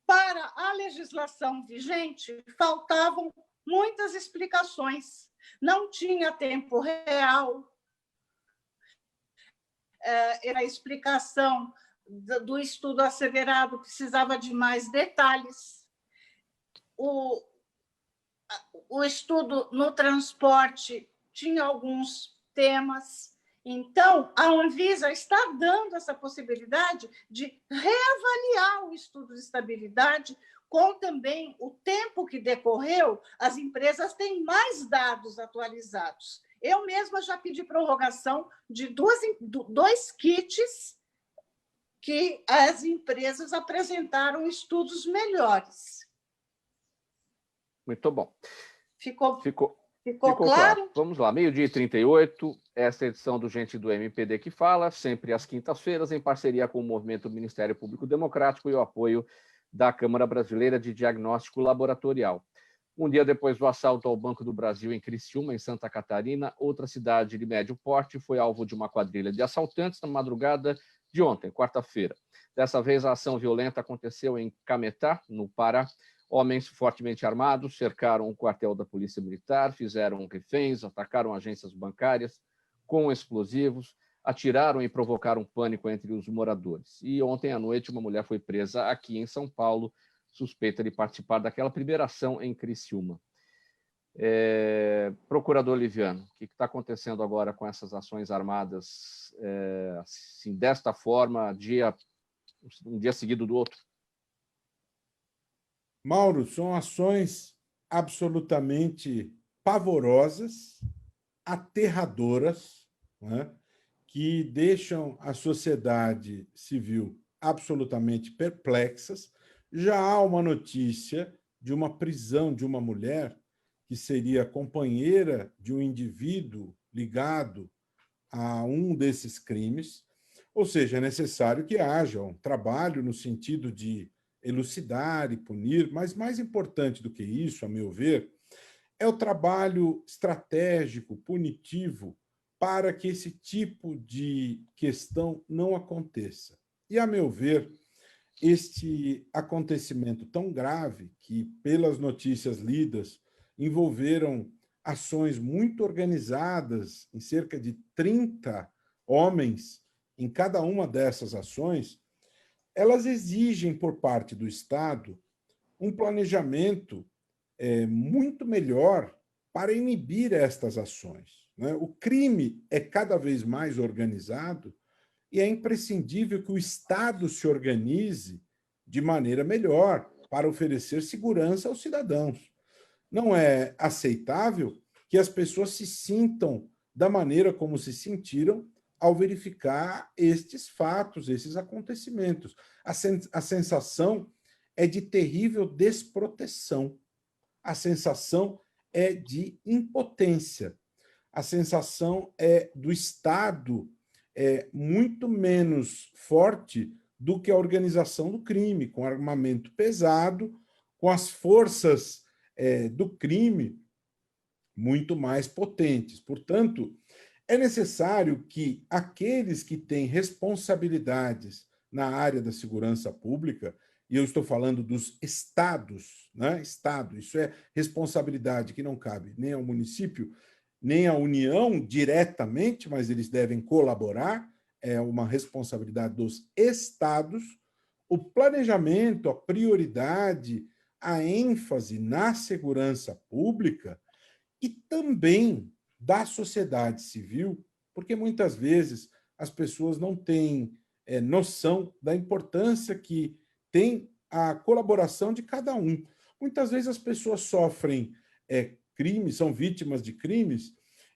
Para a legislação vigente, faltavam muitas explicações. Não tinha tempo real. Era a explicação do estudo acelerado, precisava de mais detalhes. O estudo no transporte tinha alguns temas. Então, a Anvisa está dando essa possibilidade de reavaliar o estudo de estabilidade com também o tempo que decorreu, as empresas têm mais dados atualizados. Eu mesma já pedi prorrogação de 2 kits que as empresas apresentaram estudos melhores. Muito bom. Ficou claro? Claro? Vamos lá, 12h38, essa edição do Gente do MPD que fala, sempre às quintas-feiras, em parceria com o Movimento Ministério Público Democrático e o apoio da Câmara Brasileira de Diagnóstico Laboratorial. Um dia depois do assalto ao Banco do Brasil em Criciúma, em Santa Catarina, outra cidade de médio porte foi alvo de uma quadrilha de assaltantes na madrugada de ontem, quarta-feira. Dessa vez, a ação violenta aconteceu em Cametá, no Pará. Homens fortemente armados cercaram o quartel da Polícia Militar, fizeram reféns, atacaram agências bancárias com explosivos, atiraram e provocaram pânico entre os moradores. E ontem à noite, uma mulher foi presa aqui em São Paulo, suspeita de participar daquela primeira ação em Criciúma. Procurador Liviano, o que está acontecendo agora com essas ações armadas, assim, desta forma, um dia seguido do outro? Mauro, são ações absolutamente pavorosas, aterradoras, né, que deixam a sociedade civil absolutamente perplexas. Já há uma notícia de uma prisão de uma mulher que seria companheira de um indivíduo ligado a um desses crimes, ou seja, é necessário que haja um trabalho no sentido de elucidar e punir, mas mais importante do que isso, a meu ver, é o trabalho estratégico, punitivo, para que esse tipo de questão não aconteça. E, a meu ver, este acontecimento tão grave, que, pelas notícias lidas, envolveram ações muito organizadas, em cerca de 30 homens em cada uma dessas ações, elas exigem, por parte do Estado, um planejamento muito melhor para inibir estas ações, né? O crime é cada vez mais organizado e é imprescindível que o Estado se organize de maneira melhor para oferecer segurança aos cidadãos. Não é aceitável que as pessoas se sintam da maneira como se sentiram ao verificar estes fatos, esses acontecimentos. A sensação é de terrível desproteção. A sensação é de impotência. A sensação é do Estado muito menos forte do que a organização do crime, com armamento pesado, com as forças do crime muito mais potentes. Portanto, é necessário que aqueles que têm responsabilidades na área da segurança pública, e eu estou falando dos estados, né? Estado, isso é responsabilidade que não cabe nem ao município, nem à União diretamente, mas eles devem colaborar, é uma responsabilidade dos estados. O planejamento, a prioridade, a ênfase na segurança pública e também da sociedade civil, porque muitas vezes as pessoas não têm noção da importância que tem a colaboração de cada um. Muitas vezes as pessoas sofrem crimes, são vítimas de crimes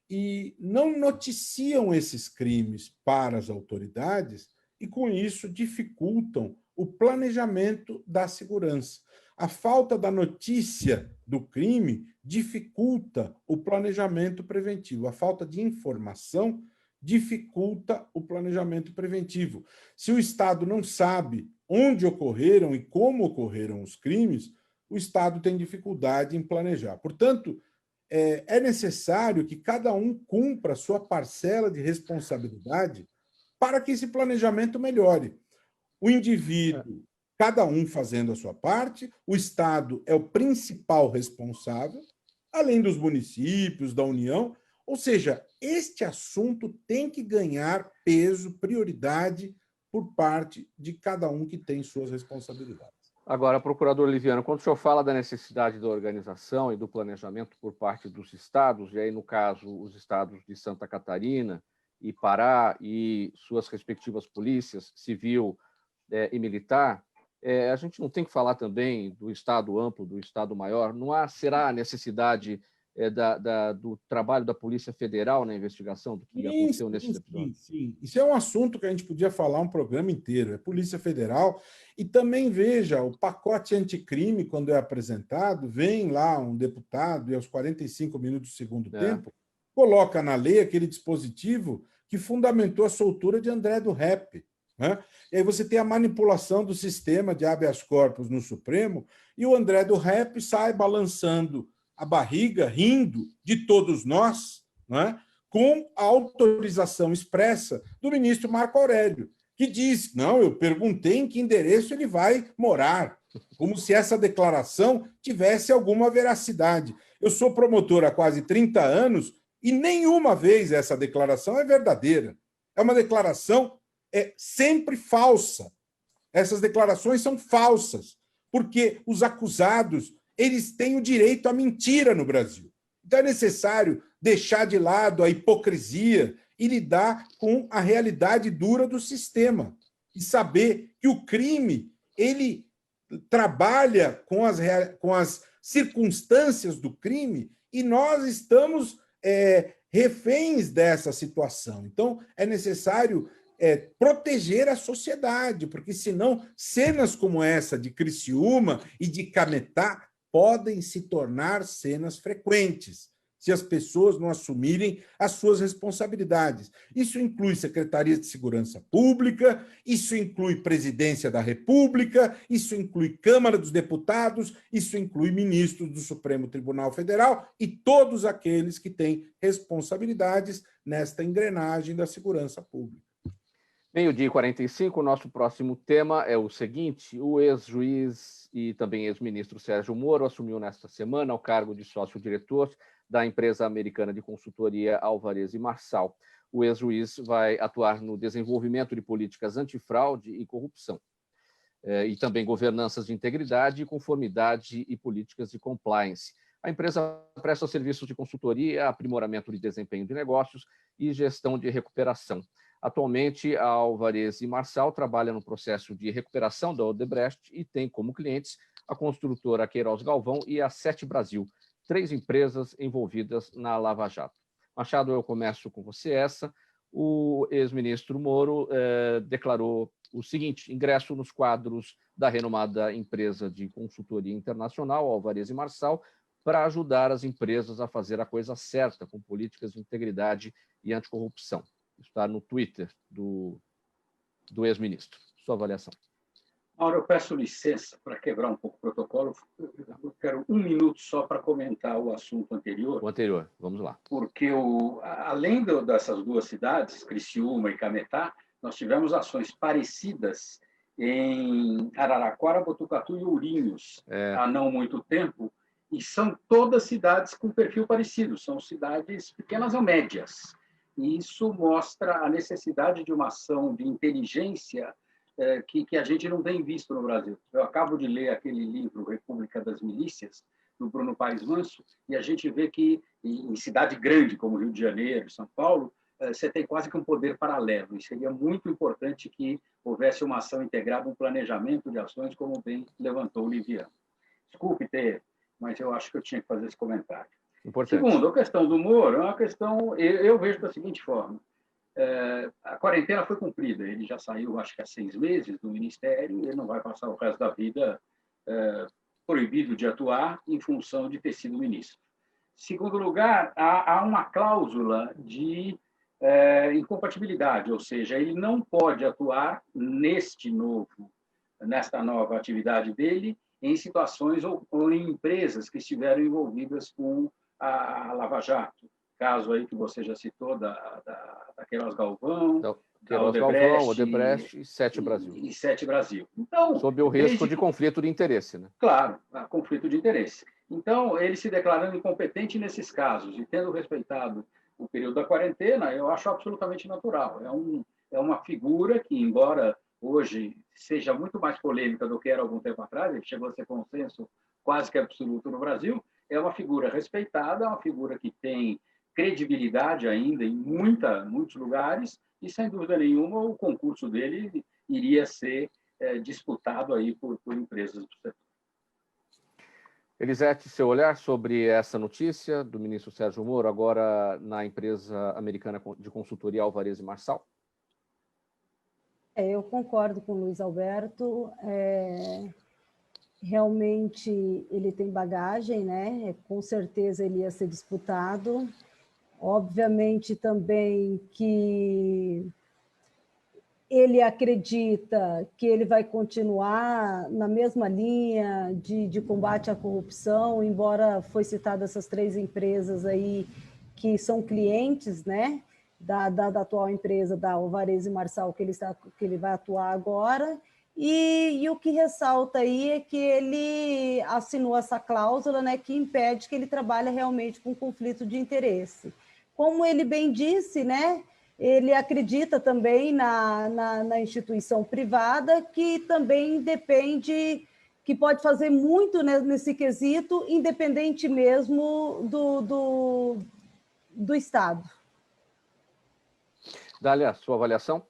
e não noticiam esses crimes para as autoridades e, com isso, dificultam o planejamento da segurança. A falta da notícia do crime dificulta o planejamento preventivo. A falta de informação dificulta o planejamento preventivo. Se o Estado não sabe onde ocorreram e como ocorreram os crimes, o Estado tem dificuldade em planejar. Portanto, é necessário que cada um cumpra a sua parcela de responsabilidade para que esse planejamento melhore. O indivíduo, cada um fazendo a sua parte, o Estado é o principal responsável, além dos municípios, da União. Ou seja, este assunto tem que ganhar peso, prioridade por parte de cada um que tem suas responsabilidades. Agora, procurador Liviano, quando o senhor fala da necessidade da organização e do planejamento por parte dos estados, e aí, no caso, os estados de Santa Catarina e Pará e suas respectivas polícias, civil e militar, a gente não tem que falar também do Estado amplo, do Estado maior? Será a necessidade do trabalho da Polícia Federal na investigação do que aconteceu nesse episódio? Sim. Isso é um assunto que a gente podia falar um programa inteiro. É Polícia Federal. E também, veja, o pacote anticrime, quando é apresentado, vem lá um deputado e aos 45 minutos do segundo tempo, coloca na lei aquele dispositivo que fundamentou a soltura de André do Rep. Né? E aí você tem a manipulação do sistema de habeas corpus no Supremo e o André do Rep sai balançando a barriga, rindo de todos nós, né? Com a autorização expressa do ministro Marco Aurélio, que diz, não, eu perguntei em que endereço ele vai morar, como se essa declaração tivesse alguma veracidade. Eu sou promotor há quase 30 anos e nenhuma vez essa declaração é verdadeira. É uma declaração sempre falsa. Essas declarações são falsas, porque os acusados eles têm o direito à mentira no Brasil. Então é necessário deixar de lado a hipocrisia e lidar com a realidade dura do sistema e saber que o crime ele trabalha com as circunstâncias do crime e nós estamos reféns dessa situação. Então é necessário proteger a sociedade, porque senão cenas como essa de Criciúma e de Cametá podem se tornar cenas frequentes, se as pessoas não assumirem as suas responsabilidades. Isso inclui Secretaria de Segurança Pública, isso inclui Presidência da República, isso inclui Câmara dos Deputados, isso inclui ministros do Supremo Tribunal Federal e todos aqueles que têm responsabilidades nesta engrenagem da segurança pública. 12h45, o nosso próximo tema é o seguinte: o ex-juiz e também ex-ministro Sérgio Moro assumiu nesta semana o cargo de sócio-diretor da empresa americana de consultoria Alvarez e Marçal. O ex-juiz vai atuar no desenvolvimento de políticas antifraude e corrupção. e também governanças de integridade, conformidade e políticas de compliance. A empresa presta serviços de consultoria, aprimoramento de desempenho de negócios e gestão de recuperação. Atualmente, a Alvarez e Marçal trabalha no processo de recuperação da Odebrecht e tem como clientes a construtora Queiroz Galvão e a Sete Brasil, 3 empresas envolvidas na Lava Jato. Machado, eu começo com você essa. O ex-ministro Moro declarou o seguinte: ingresso nos quadros da renomada empresa de consultoria internacional, Alvarez e Marçal, para ajudar as empresas a fazer a coisa certa, com políticas de integridade e anticorrupção. Isso está no Twitter do ex-ministro. Sua avaliação. Mauro, eu peço licença para quebrar um pouco o protocolo. Eu quero 1 minuto só para comentar o assunto anterior. O anterior, vamos lá. Porque, além dessas 2 cidades, Criciúma e Cametá, nós tivemos ações parecidas em Araraquara, Botucatu e Ourinhos há não muito tempo, e são todas cidades com perfil parecido, são cidades pequenas ou médias. E isso mostra a necessidade de uma ação de inteligência que a gente não tem visto no Brasil. Eu acabo de ler aquele livro República das Milícias, do Bruno Paes Manso, e a gente vê que em cidade grande como Rio de Janeiro, São Paulo, você tem quase que um poder paralelo, e seria muito importante que houvesse uma ação integrada, um planejamento de ações, como bem levantou o Liviano. Desculpe mas eu acho que eu tinha que fazer esse comentário. Importante. Segundo, a questão do Moro é uma questão, eu vejo da seguinte forma: a quarentena foi cumprida, ele já saiu, acho que há 6 meses do Ministério, e ele não vai passar o resto da vida proibido de atuar em função de ter sido ministro. Segundo lugar, há uma cláusula de incompatibilidade, ou seja, ele não pode atuar nesta nova atividade dele em situações ou em empresas que estiveram envolvidas com a Lava Jato. Caso aí que você já citou da Queiroz Galvão, da Odebrecht e Sete Brasil. E Sete Brasil. Então, sob o risco de conflito de interesse, né? Claro, conflito de interesse. Então, ele se declarando incompetente nesses casos e tendo respeitado o período da quarentena, eu acho absolutamente natural. É uma figura que, embora hoje seja muito mais polêmica do que era algum tempo atrás, ele chegou a ser consenso quase que absoluto no Brasil, é uma figura respeitada, é uma figura que tem credibilidade ainda em muitos lugares, e, sem dúvida nenhuma, o concurso dele iria ser disputado aí por empresas do setor. Elisete, seu olhar sobre essa notícia do ministro Sérgio Moro, agora na empresa americana de consultoria Alvarez e Marçal? Eu concordo com o Luiz Alberto. Realmente ele tem bagagem, né? Com certeza ele ia ser disputado. Obviamente também que ele acredita que ele vai continuar na mesma linha de combate à corrupção, embora foi citada essas 3 empresas aí que são clientes, né, da atual empresa, da Alvarez e Marçal, que ele vai atuar agora. E o que ressalta aí é que ele assinou essa cláusula, né, que impede que ele trabalhe realmente com conflito de interesse. Como ele bem disse, né, ele acredita também na instituição privada, que também depende, que pode fazer muito nesse quesito, independente mesmo do Estado. Dália, sua avaliação?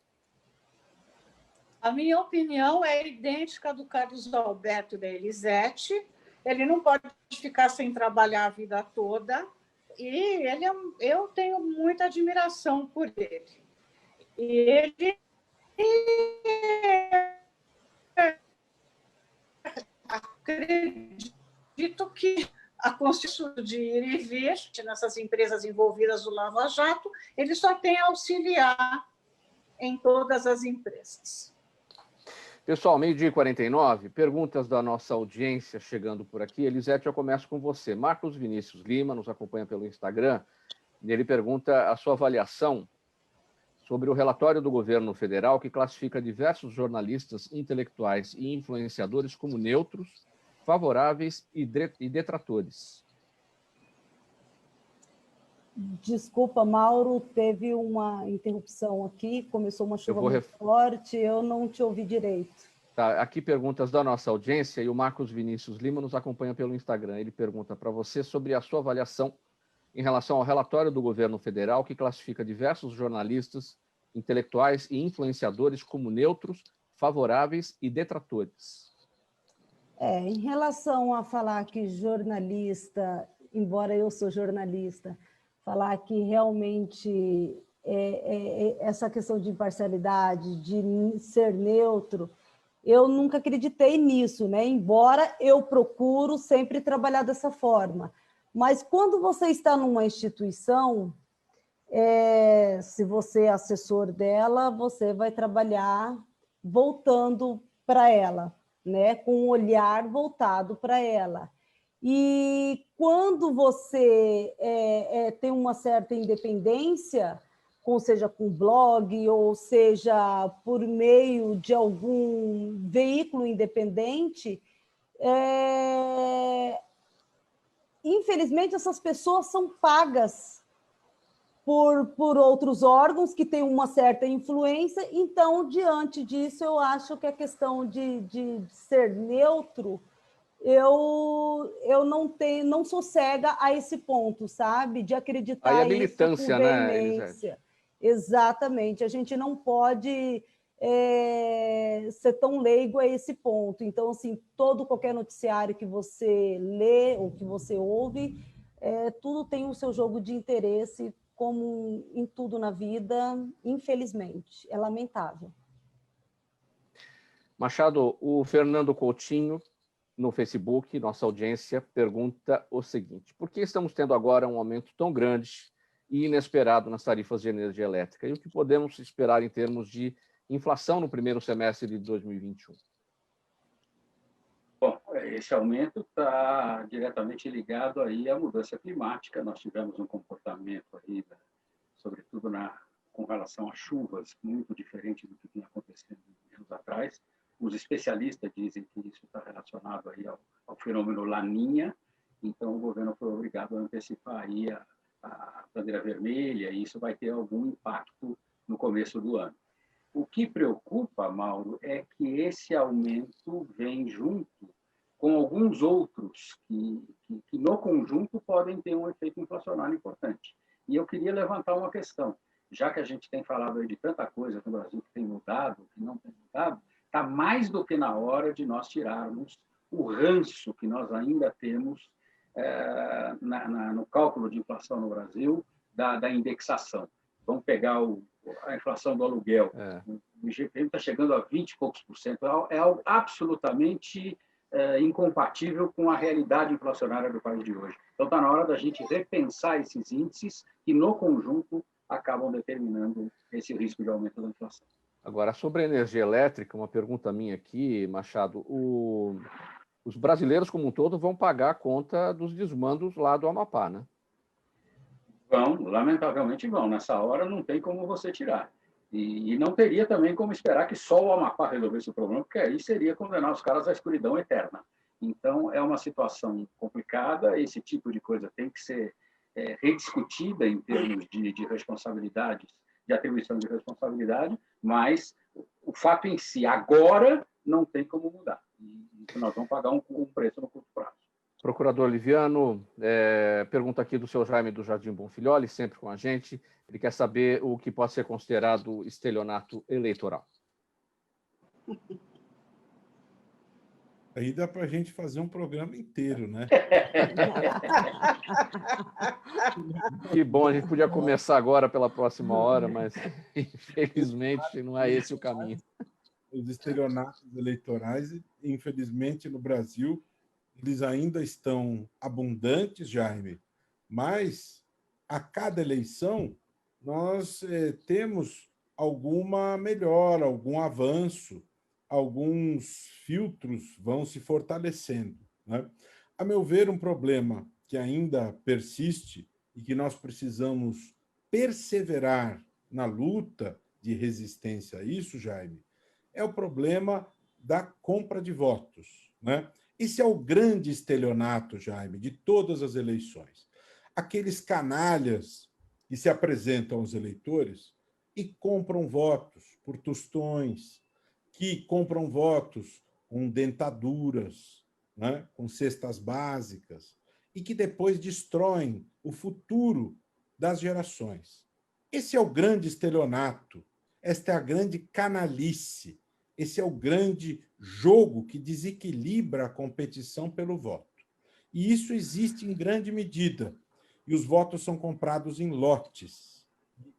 A minha opinião é idêntica do Carlos Alberto e da Elisete. Ele não pode ficar sem trabalhar a vida toda, e eu tenho muita admiração por ele. E ele acredito que a Constituição de ir e vir nessas empresas envolvidas no Lava Jato, ele só tem a auxiliar em todas as empresas. Pessoal, 12h49, perguntas da nossa audiência chegando por aqui. Elisete, eu começo com você. Marcos Vinícius Lima nos acompanha pelo Instagram. E ele pergunta a sua avaliação sobre o relatório do governo federal que classifica diversos jornalistas, intelectuais e influenciadores como neutros, favoráveis e detratores. Desculpa, Mauro, teve uma interrupção aqui, começou uma chuva muito forte, eu não te ouvi direito. Tá, aqui perguntas da nossa audiência, e o Marcos Vinícius Lima nos acompanha pelo Instagram. Ele pergunta para você sobre a sua avaliação em relação ao relatório do governo federal que classifica diversos jornalistas, intelectuais e influenciadores como neutros, favoráveis e detratores. Em relação a falar que jornalista, embora eu sou jornalista, falar que realmente essa questão de imparcialidade, de ser neutro, eu nunca acreditei nisso, né? Embora eu procuro sempre trabalhar dessa forma. Mas quando você está numa instituição, se você é assessor dela, você vai trabalhar voltando para ela, né? Com um olhar voltado para ela. E quando você tem uma certa independência, seja com blog, ou seja por meio de algum veículo independente, infelizmente essas pessoas são pagas por outros órgãos que têm uma certa influência. Então, diante disso, eu acho que a questão de ser neutro, eu não sou cega a esse ponto, sabe? De acreditar aí a isso com militância, né, Elisete? veemência. Exatamente. A gente não pode ser tão leigo a esse ponto. Então, assim, qualquer noticiário que você lê ou que você ouve, tudo tem o seu jogo de interesse, como em tudo na vida, infelizmente. É lamentável. Machado, o Fernando Coutinho, no Facebook, nossa audiência, pergunta o seguinte: por que estamos tendo agora um aumento tão grande e inesperado nas tarifas de energia elétrica? E o que podemos esperar em termos de inflação no primeiro semestre de 2021? Bom, esse aumento está diretamente ligado aí à mudança climática. Nós tivemos um comportamento aí, sobretudo com relação a chuvas, muito diferente do que vinha acontecendo anos atrás. Os especialistas dizem que isso está relacionado aí ao fenômeno Laninha. Então, o governo foi obrigado a antecipar aí a bandeira vermelha, e isso vai ter algum impacto no começo do ano. O que preocupa, Mauro, é que esse aumento vem junto com alguns outros que no conjunto, podem ter um efeito inflacionário importante. E eu queria levantar uma questão. Já que a gente tem falado aí de tanta coisa no Brasil que tem mudado, que não tem mudado, está mais do que na hora de nós tirarmos o ranço que nós ainda temos no cálculo de inflação no Brasil, da indexação. Vamos pegar a inflação do aluguel. O IGPM está chegando a 20 e poucos %. É algo absolutamente incompatível com a realidade inflacionária do país de hoje. Então, está na hora da gente repensar esses índices que, no conjunto, acabam determinando esse risco de aumento da inflação. Agora, sobre a energia elétrica, uma pergunta minha aqui, Machado. Os brasileiros, como um todo, vão pagar a conta dos desmandos lá do Amapá, né? Vão, lamentavelmente vão. Nessa hora não tem como você tirar. E não teria também como esperar que só o Amapá resolvesse o problema, porque aí seria condenar os caras à escuridão eterna. Então, é uma situação complicada. Esse tipo de coisa tem que ser rediscutida em termos de responsabilidades, de atribuição de responsabilidade, mas o fato em si, agora, não tem como mudar. E nós vamos pagar um preço no curto prazo. Procurador Liviano, pergunta aqui do seu Jaime do Jardim Bonfilholi, sempre com a gente. Ele quer saber o que pode ser considerado estelionato eleitoral. Aí dá para a gente fazer um programa inteiro, né? Que bom, a gente podia começar agora pela próxima hora, mas infelizmente não é esse o caminho. Os estelionatos eleitorais, infelizmente, no Brasil, eles ainda estão abundantes, Jaime, mas a cada eleição nós temos alguma melhora, algum avanço, alguns filtros vão se fortalecendo, né? A meu ver, um problema que ainda persiste e que nós precisamos perseverar na luta de resistência a isso, Jaime, é o problema da compra de votos, né? Esse é o grande estelionato, Jaime, de todas as eleições. Aqueles canalhas que se apresentam aos eleitores e compram votos por tostões, que compram votos com dentaduras, né, com cestas básicas, e que depois destroem o futuro das gerações. Esse é o grande estelionato, esta é a grande canalice, esse é o grande jogo que desequilibra a competição pelo voto. E isso existe em grande medida, e os votos são comprados em lotes.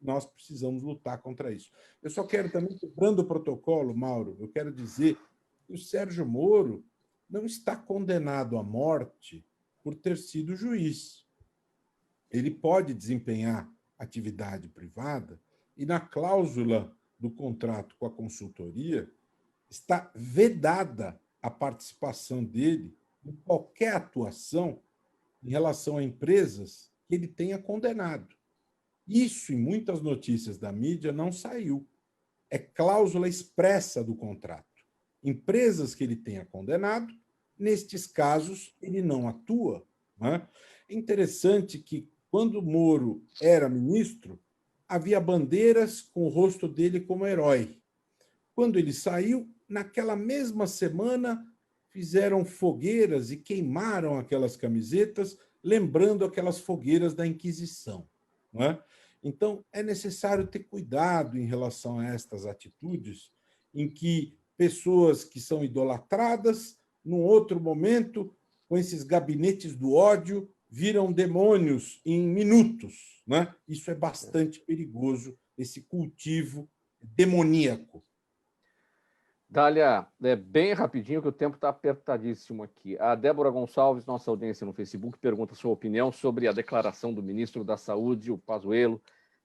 Nós precisamos lutar contra isso. Eu só quero também, quebrando o protocolo, Mauro, eu quero dizer que o Sérgio Moro não está condenado à morte por ter sido juiz. Ele pode desempenhar atividade privada e, na cláusula do contrato com a consultoria, está vedada a participação dele em qualquer atuação em relação a empresas que ele tenha condenado. Isso, em muitas notícias da mídia, não saiu. É cláusula expressa do contrato. Empresas que ele tenha condenado, nestes casos, ele não atua. Né? É interessante que, quando Moro era ministro, havia bandeiras com o rosto dele como herói. Quando ele saiu, naquela mesma semana, fizeram fogueiras e queimaram aquelas camisetas, lembrando aquelas fogueiras da Inquisição. Não é? Então, é necessário ter cuidado em relação a estas atitudes, em que pessoas que são idolatradas, num outro momento, com esses gabinetes do ódio, viram demônios em minutos. Né? Isso é bastante perigoso, esse cultivo demoníaco. Dália, bem rapidinho, que o tempo está apertadíssimo aqui. A Débora Gonçalves, nossa audiência no Facebook, pergunta sua opinião sobre a declaração do ministro da Saúde, o Pazuello,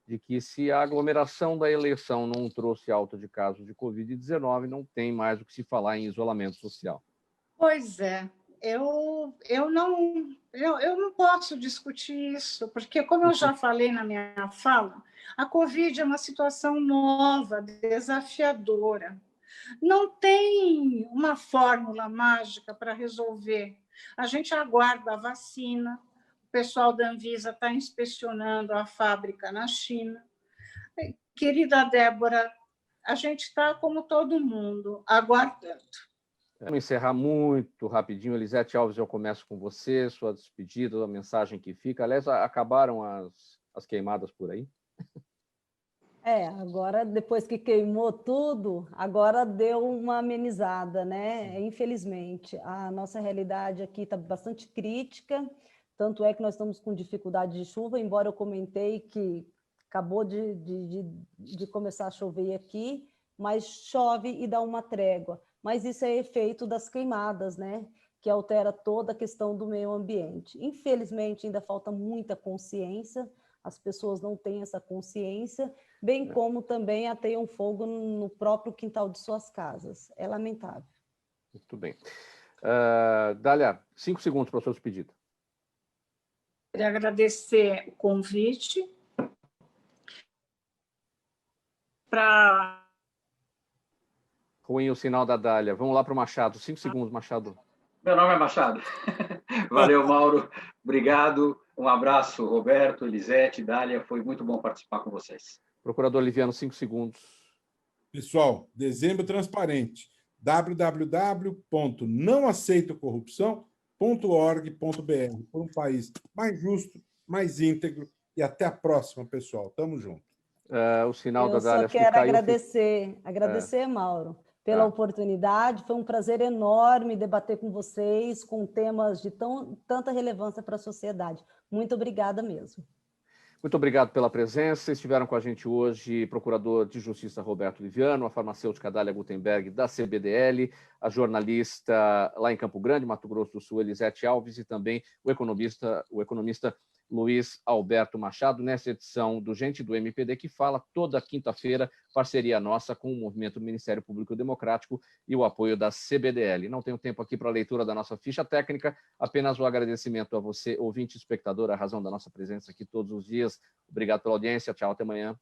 de que se a aglomeração da eleição não trouxe alta de casos de Covid-19, não tem mais o que se falar em isolamento social. Pois é, eu não posso discutir isso, porque, como eu já falei na minha fala, a Covid é uma situação nova, desafiadora. Não tem uma fórmula mágica para resolver. A gente aguarda a vacina, o pessoal da Anvisa está inspecionando a fábrica na China. Querida Débora, a gente está, como todo mundo, aguardando. Vamos encerrar muito rapidinho. Elisete Alves, eu começo com você, sua despedida, a mensagem que fica. Aliás, acabaram as queimadas por aí? Agora, depois que queimou tudo, agora deu uma amenizada, né? Infelizmente, a nossa realidade aqui está bastante crítica, tanto é que nós estamos com dificuldade de chuva, embora eu comentei que acabou de começar a chover aqui, mas chove e dá uma trégua. Mas isso é efeito das queimadas, né? Que altera toda a questão do meio ambiente. Infelizmente, ainda falta muita consciência, as pessoas não têm essa consciência, bem como também ateiam fogo no próprio quintal de suas casas. É lamentável. Muito bem. Dália, 5 segundos para o seu pedido. Queria agradecer o convite para... Ruim o sinal da Dália. Vamos lá para o Machado. 5 segundos, Machado. Meu nome é Machado. Valeu, Mauro. Obrigado. Um abraço, Roberto, Elisete, Dália. Foi muito bom participar com vocês. Procurador Liviano, 5 segundos. Pessoal, dezembro transparente. www.nãoaceitocorrupção.org.br por um país mais justo, mais íntegro. E até a próxima, pessoal. Tamo junto. O sinal da Dália. Eu só quero agradecer, Mauro, pela oportunidade. Foi um prazer enorme debater com vocês, com temas de tanta relevância para a sociedade. Muito obrigada mesmo. Muito obrigado pela presença. Estiveram com a gente hoje Procurador de Justiça Roberto Liviano, a farmacêutica Dália Gutenberg, da CBDL, a jornalista lá em Campo Grande, Mato Grosso do Sul, Elisete Alves, e também o economista Luiz Alberto Machado, nessa edição do Gente do MPD, que fala toda quinta-feira, parceria nossa com o Movimento do Ministério Público Democrático e o apoio da CBDL. Não tenho tempo aqui para a leitura da nossa ficha técnica, apenas o agradecimento a você, ouvinte e espectador, a razão da nossa presença aqui todos os dias. Obrigado pela audiência, tchau, até amanhã.